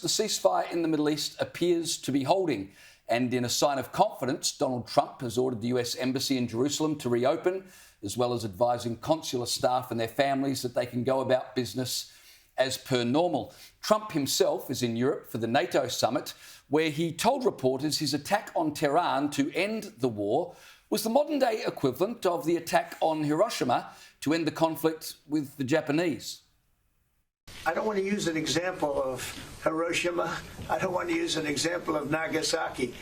The ceasefire in the Middle East appears to be holding, and in a sign of confidence, Donald Trump has ordered the US Embassy in Jerusalem to reopen, as well as advising consular staff and their families that they can go about business as per normal. Trump himself is in Europe for the NATO summit, where he told reporters his attack on Tehran to end the war was the modern-day equivalent of the attack on Hiroshima to end the conflict with the Japanese. I don't want to use an example of Hiroshima. I don't want to use an example of Nagasaki.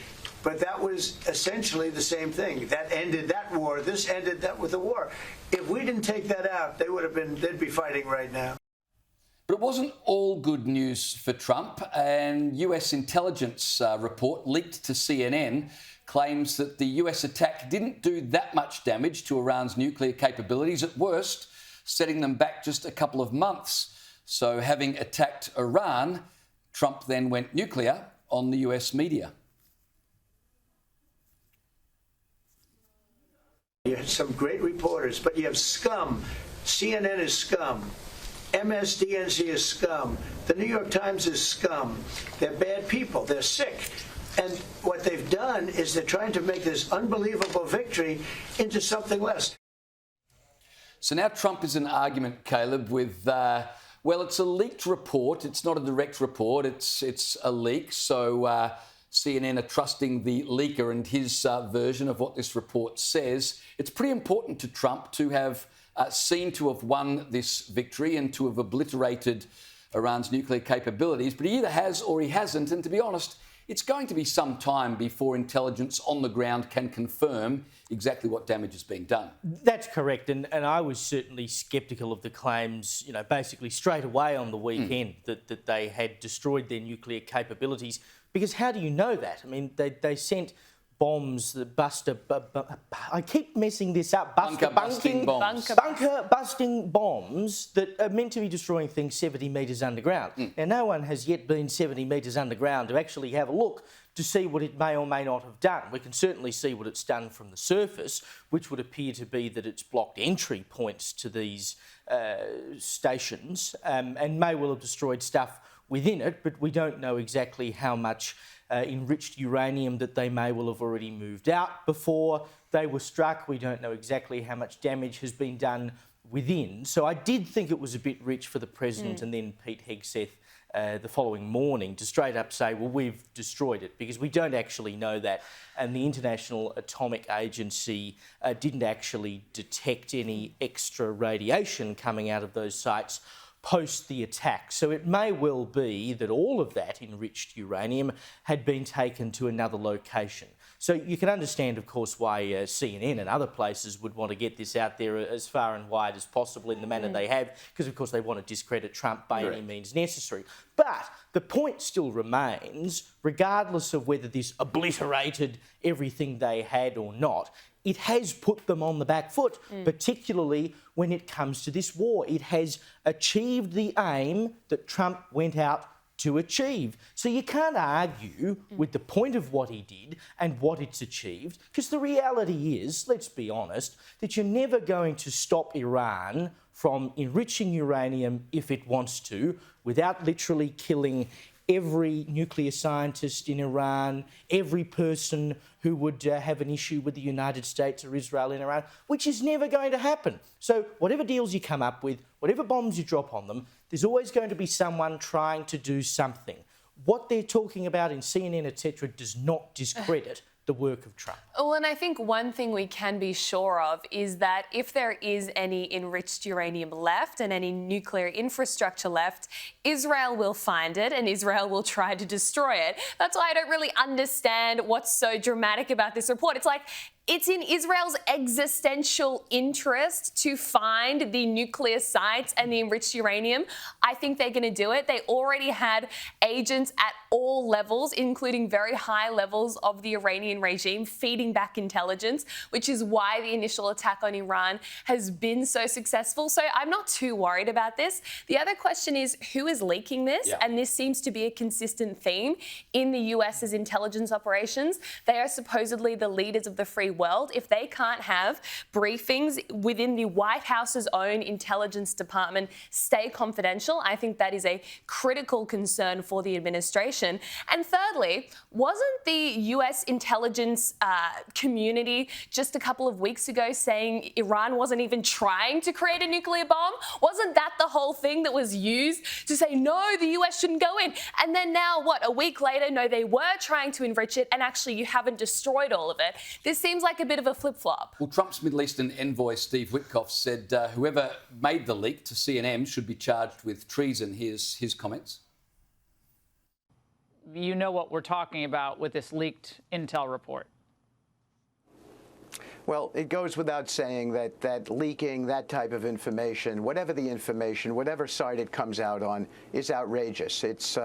But that was essentially the same thing. That ended that war. This ended that with the war. If we didn't take that out, they'd be fighting right now. But it wasn't all good news for Trump. An US intelligence report leaked to CNN claims that the US attack didn't do that much damage to Iran's nuclear capabilities. At worst, setting them back just a couple of months. So having attacked Iran, Trump then went nuclear on the US media. You had some great reporters, but you have scum. CNN is scum. MSNBC is scum. The New York Times is scum. They're bad people. They're sick. And what they've done is they're trying to make this unbelievable victory into something less. So now Trump is in argument, Caleb, with... well, it's a leaked report. It's not a direct report. It's a leak. So CNN are trusting the leaker and his version of what this report says. It's pretty important to Trump to have seen to have won this victory and to have obliterated Iran's nuclear capabilities. But he either has or he hasn't. And to be honest, it's going to be some time before intelligence on the ground can confirm exactly what damage is being done. That's correct. And I was certainly sceptical of the claims, basically straight away on the weekend that they had destroyed their nuclear capabilities. Because how do you know that? I mean, they sent bombs, I keep messing this up. Bunker-busting bombs. Bunker-busting bombs that are meant to be destroying things 70 metres underground. Now, no one has yet been 70 metres underground to actually have a look to see what it may or may not have done. We can certainly see what it's done from the surface, which would appear to be that it's blocked entry points to these stations and may well have destroyed stuff within it, but we don't know exactly how much enriched uranium that they may well have already moved out before they were struck. We don't know exactly how much damage has been done within. So I did think it was a bit rich for the President and then Pete Hegseth the following morning to straight up say, well, we've destroyed it, because we don't actually know that. And the International Atomic Agency didn't actually detect any extra radiation coming out of those sites post the attack. So it may well be that all of that enriched uranium had been taken to another location. So you can understand, of course, why CNN and other places would want to get this out there as far and wide as possible in the manner they have, because, of course, they want to discredit Trump by any means necessary. But the point still remains, regardless of whether this obliterated everything they had or not, it has put them on the back foot, particularly when it comes to this war. It has achieved the aim that Trump went out to achieve. So you can't argue with the point of what he did and what it's achieved, because the reality is, let's be honest, that you're never going to stop Iran from enriching uranium if it wants to, without literally killing every nuclear scientist in Iran, every person who would have an issue with the United States or Israel in Iran, which is never going to happen. So whatever deals you come up with, whatever bombs you drop on them, there's always going to be someone trying to do something. What they're talking about in CNN, etc., does not discredit the work of Trump. Well, and I think one thing we can be sure of is that if there is any enriched uranium left and any nuclear infrastructure left, Israel will find it and Israel will try to destroy it. That's why I don't really understand what's so dramatic about this report. It's like, it's in Israel's existential interest to find the nuclear sites and the enriched uranium. I think they're going to do it. They already had agents at all levels, including very high levels of the Iranian regime, feeding back intelligence, which is why the initial attack on Iran has been so successful. So I'm not too worried about this. The other question is, who is leaking this? And this seems to be a consistent theme in the US's intelligence operations. They are supposedly the leaders of the free world, if they can't have briefings within the White House's own intelligence department stay confidential, I think that is a critical concern for the administration. And thirdly, wasn't the US intelligence community just a couple of weeks ago saying Iran wasn't even trying to create a nuclear bomb? Wasn't that the whole thing that was used to say, no, the US shouldn't go in? And then now, what, a week later, no, they were trying to enrich it, and actually you haven't destroyed all of it. This seems like a bit of a flip-flop. Well, Trump's Middle Eastern envoy, Steve Witkoff, said whoever made the leak to CNN should be charged with treason. Here's his comments. You know what we're talking about with this leaked intel report. Well, it goes without saying that leaking that type of information, whatever the information, whatever side it comes out on, is outrageous. It's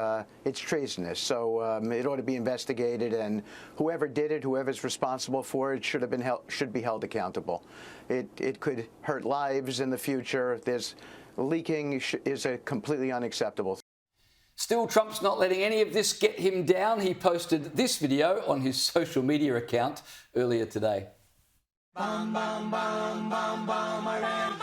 treasonous. So it ought to be investigated, and whoever did it, whoever's responsible for it, should be held accountable. It could hurt lives in the future. Leaking is a completely unacceptable. Still, Trump's not letting any of this get him down. He posted this video on his social media account earlier today. Bum, bum, bum, bum, bum, Iran.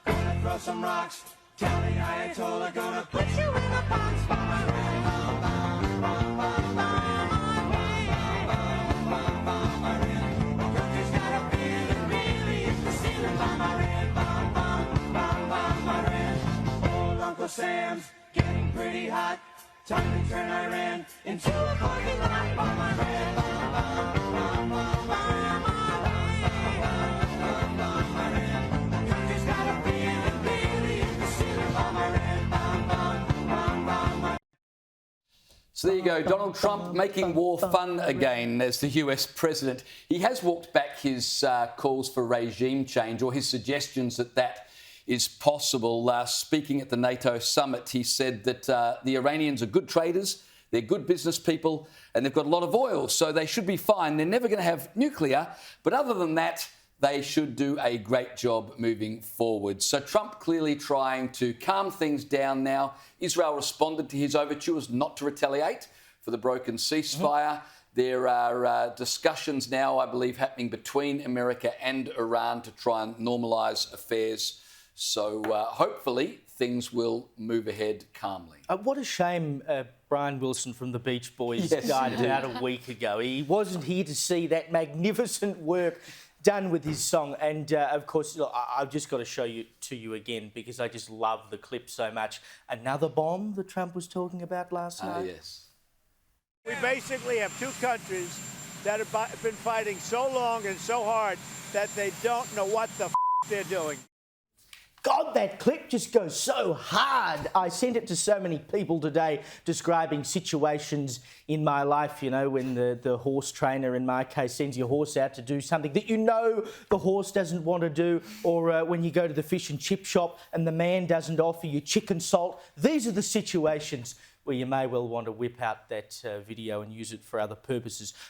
Gonna throw some rocks. Tell the Ayatollah, gonna put you in a box. Sam's getting pretty hot. Time to turn Iran into a parking lot. Bomb Iran, bomb, bomb, bomb, bomb Iran, bomb Iran. The country's got a feeling really in the ceiling. Bomb Iran, bomb, bomb, bomb, bomb Iran. So there you go, Donald Trump making war fun again as the US president. He has walked back his calls for regime change, or his suggestions that is possible. Speaking at the NATO summit, he said that the Iranians are good traders, they're good business people, and they've got a lot of oil, so they should be fine. They're never going to have nuclear, but other than that, they should do a great job moving forward. So Trump clearly trying to calm things down now. Israel responded to his overtures not to retaliate for the broken ceasefire. There are discussions now, I believe, happening between America and Iran to try and normalise affairs. So hopefully things will move ahead calmly. What a shame Brian Wilson from the Beach Boys died about a week ago. He wasn't here to see that magnificent work done with his song. And, of course, I've just got to show you to you again because I just love the clip so much. Another bomb that Trump was talking about last night? Yes. We basically have two countries that have been fighting so long and so hard that they don't know what the they're doing. God, that clip just goes so hard. I sent it to so many people today describing situations in my life, you know, when the horse trainer, in my case, sends your horse out to do something that you know the horse doesn't want to do, or when you go to the fish and chip shop and the man doesn't offer you chicken salt. These are the situations where you may well want to whip out that video and use it for other purposes.